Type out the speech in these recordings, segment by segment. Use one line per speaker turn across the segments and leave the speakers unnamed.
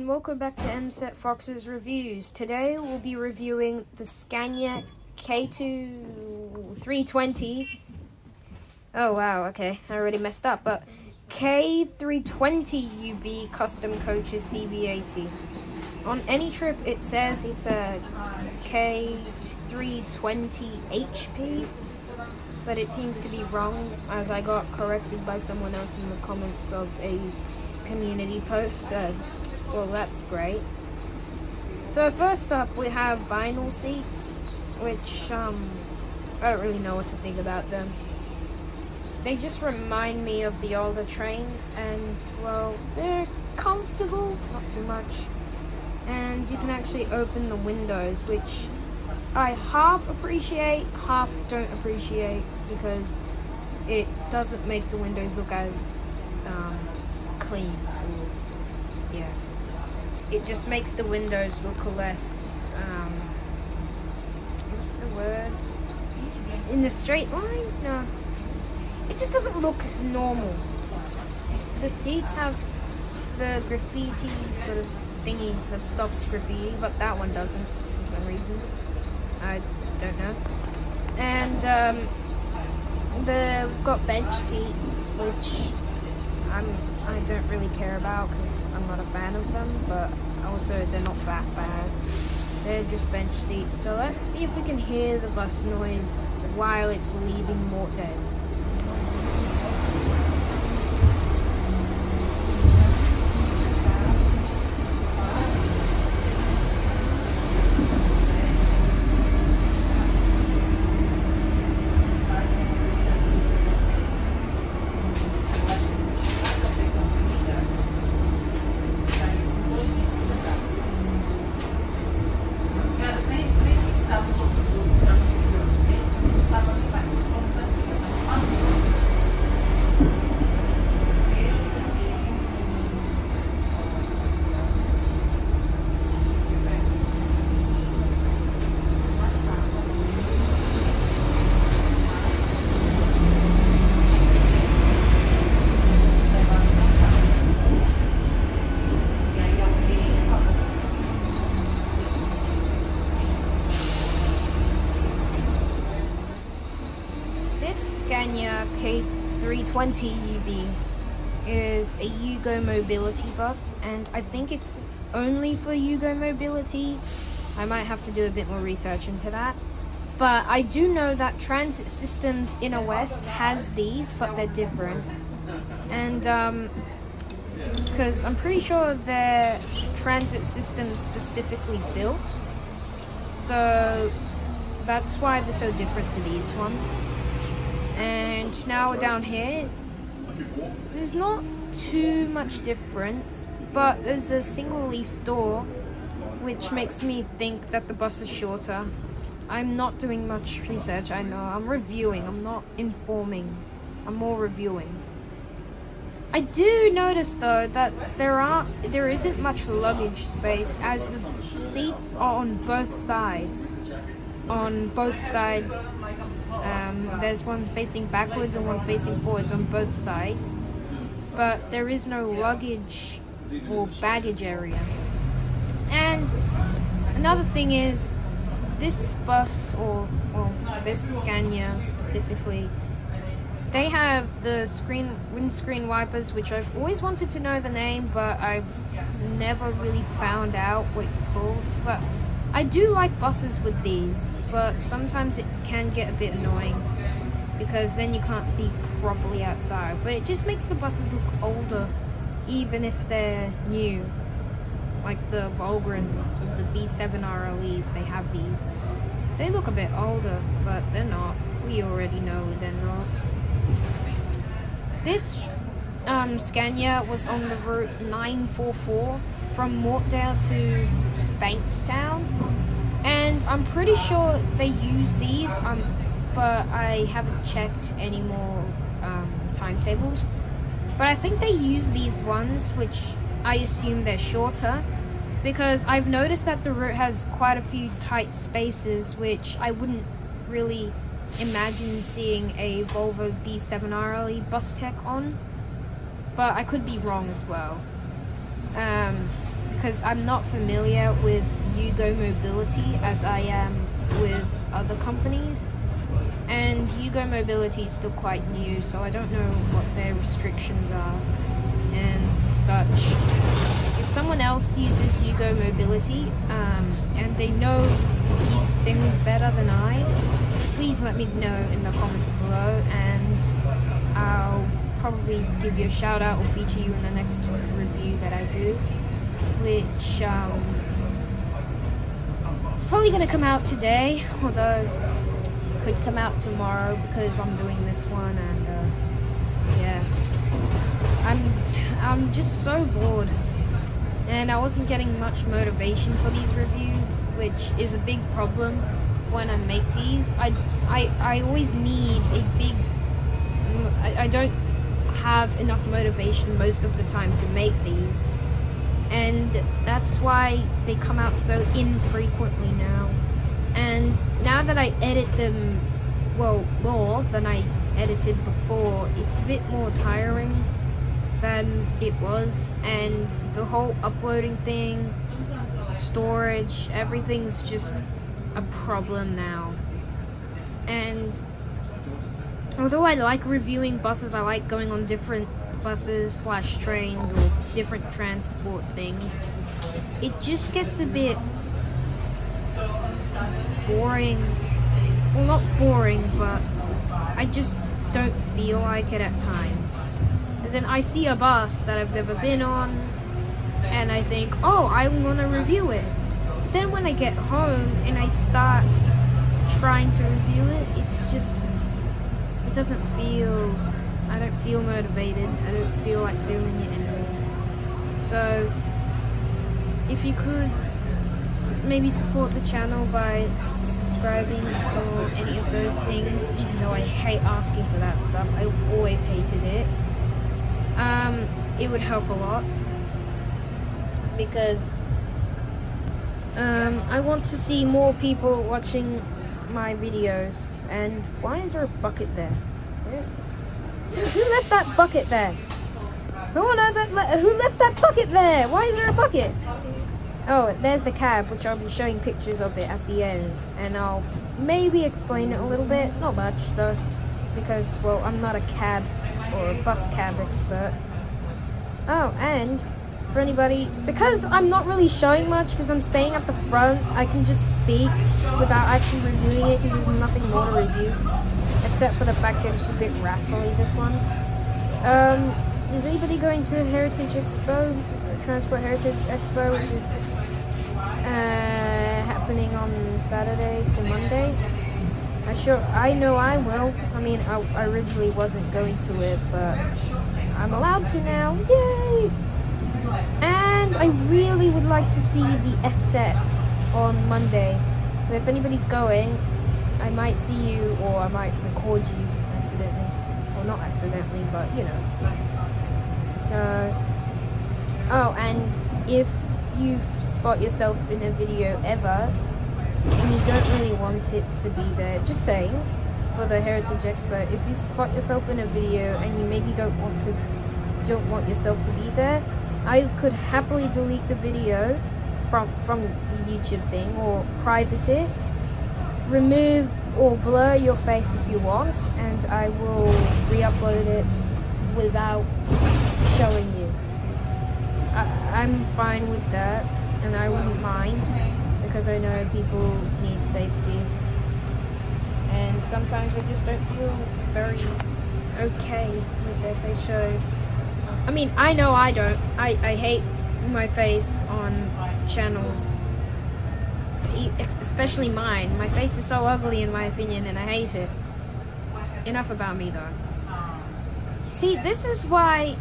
and welcome back to MSET Fox's Reviews. Today we'll be reviewing the Scania K320. Oh wow, okay, I already messed up, but K320UB custom coaches CB80. On any trip it says it's a K320HP, but it seems to be wrong, as I got corrected by someone else in the comments of a community post, so well, that's great. So first up we have vinyl seats, which I don't really know what to think about them. They just remind me of the older trains, and well, they're comfortable, not too much, and you can actually open the windows, which I half appreciate, half don't appreciate, because it doesn't make the windows look as clean. Yeah, it just makes the windows look less what's the word, in the straight line? No, it just doesn't look normal. The seats have the graffiti sort of thingy that stops graffiti, but that one doesn't for some reason. I don't know. And we've got bench seats, which I don't really care about because I'm not a fan of them, but also they're not that bad. They're just bench seats. So let's see if we can hear the bus noise while it's leaving Mortdale. Scania K320UB is a Yugo mobility bus, and I think it's only for Yugo mobility. I might have to do a bit more research into that, but I do know that Transit Systems Inner West has these, but they're different, and because I'm pretty sure they're Transit Systems specifically built, so that's why they're so different to these ones. And now down here, there's not too much difference, but there's a single leaf door, which makes me think that the bus is shorter. I'm not doing much research, I know. I'm reviewing, I'm not informing. I'm more reviewing. I do notice though that there isn't much luggage space, as the seats are on both sides. There's one facing backwards and one facing forwards on both sides, but there is no luggage or baggage area. And another thing is, this bus, or well, this Scania specifically, they have the windscreen wipers, which I've always wanted to know the name, but I've never really found out what it's called. But I do like buses with these, but sometimes it can get a bit annoying because then you can't see properly outside. But it just makes the buses look older, even if they're new. Like the Volgrens, the B7 RLEs, they have these. They look a bit older, but they're not. We already know they're not. This Scania was on the route 944 from Mortdale to Bankstown, and I'm pretty sure they use these, but I haven't checked any more timetables. But I think they use these ones, which I assume they're shorter, because I've noticed that the route has quite a few tight spaces, which I wouldn't really imagine seeing a Volvo B7 RLE bus tech on, but I could be wrong as well. because I'm not familiar with Yugo Mobility as I am with other companies, and Yugo Mobility is still quite new, so I don't know what their restrictions are and such. If someone else uses Yugo Mobility and they know these things better than I, please let me know in the comments below, and I'll probably give you a shout out or feature you in the next review that I do, which it's probably going to come out today, although it could come out tomorrow because I'm doing this one, and yeah, I'm just so bored, and I wasn't getting much motivation for these reviews, which is a big problem when I make these. I always need a big, I don't have enough motivation most of the time to make these, and that's why they come out so infrequently now. And now that I edit them, well, more than I edited before, it's a bit more tiring than it was, and the whole uploading thing, storage, everything's just a problem now. And although I like reviewing buses, I like going on different buses / trains or different transport things, it just gets a bit boring. Well, not boring, but I just don't feel like it at times. As in, I see a bus that I've never been on, and I think, oh, I want to review it. But then when I get home and I start trying to review it, it's just, it doesn't feel, I don't feel motivated, I don't feel like doing it anymore. So, if you could maybe support the channel by subscribing or any of those things, even though I hate asking for that stuff, I've always hated it. It would help a lot, because I want to see more people watching my videos. And why is there a bucket there? Who left that bucket there? Who left that bucket there? Why is there a bucket? Oh, there's the cab, which I'll be showing pictures of it at the end, and I'll maybe explain it a little bit. Not much though, because, well, I'm not a cab or a bus cab expert. Oh, and for anybody, because I'm not really showing much, because I'm staying at the front, I can just speak without actually reviewing it, because there's nothing more to review, except for the fact that it's a bit raffly, this one. Is anybody going to Heritage Expo, Transport Heritage Expo, which is happening on Saturday to Monday? I know I will. I mean, I originally wasn't going to it, but I'm allowed to now. Yay! And I really would like to see the S set on Monday. So if anybody's going, I might see you, or I might record you accidentally. Well, not accidentally, but you know. So, oh, and if you spot yourself in a video ever, and you don't really want it to be there, just saying, for the Heritage Expo, if you spot yourself in a video and you maybe don't want yourself to be there, I could happily delete the video from the YouTube thing, or private it, remove or blur your face if you want, and I will re-upload it without showing you. I'm fine with that, and I wouldn't mind, because I know people need safety, and sometimes I just don't feel very okay with their face showed. I mean, I know I don't. I hate my face on channels, especially mine. My face is so ugly in my opinion, and I hate it. Enough about me though. See, this is why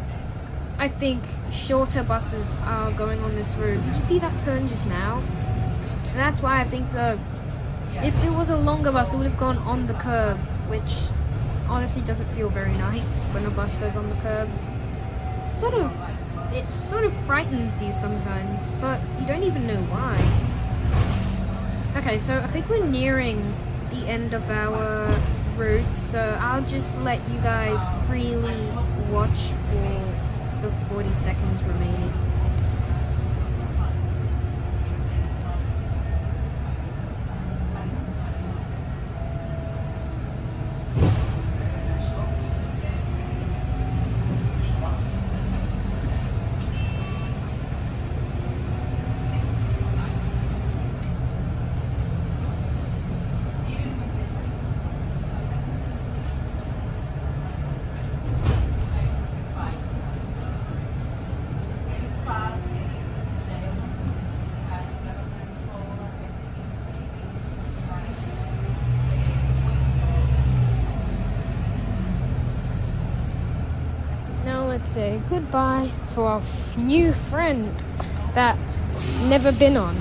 I think shorter buses are going on this route. Did you see that turn just now? And that's why I think so. If it was a longer bus, it would have gone on the curb, which honestly doesn't feel very nice when a bus goes on the curb. It sort of frightens you sometimes, but you don't even know why. Okay, so I think we're nearing the end of our route, so I'll just let you guys freely watch for the 40 seconds remaining. let's say goodbye to our new friend that never been on.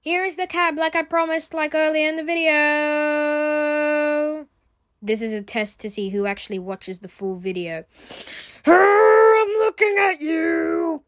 Here is the cab like I promised, like earlier in the video. This is a test to see who actually watches the full video. I'm looking at you.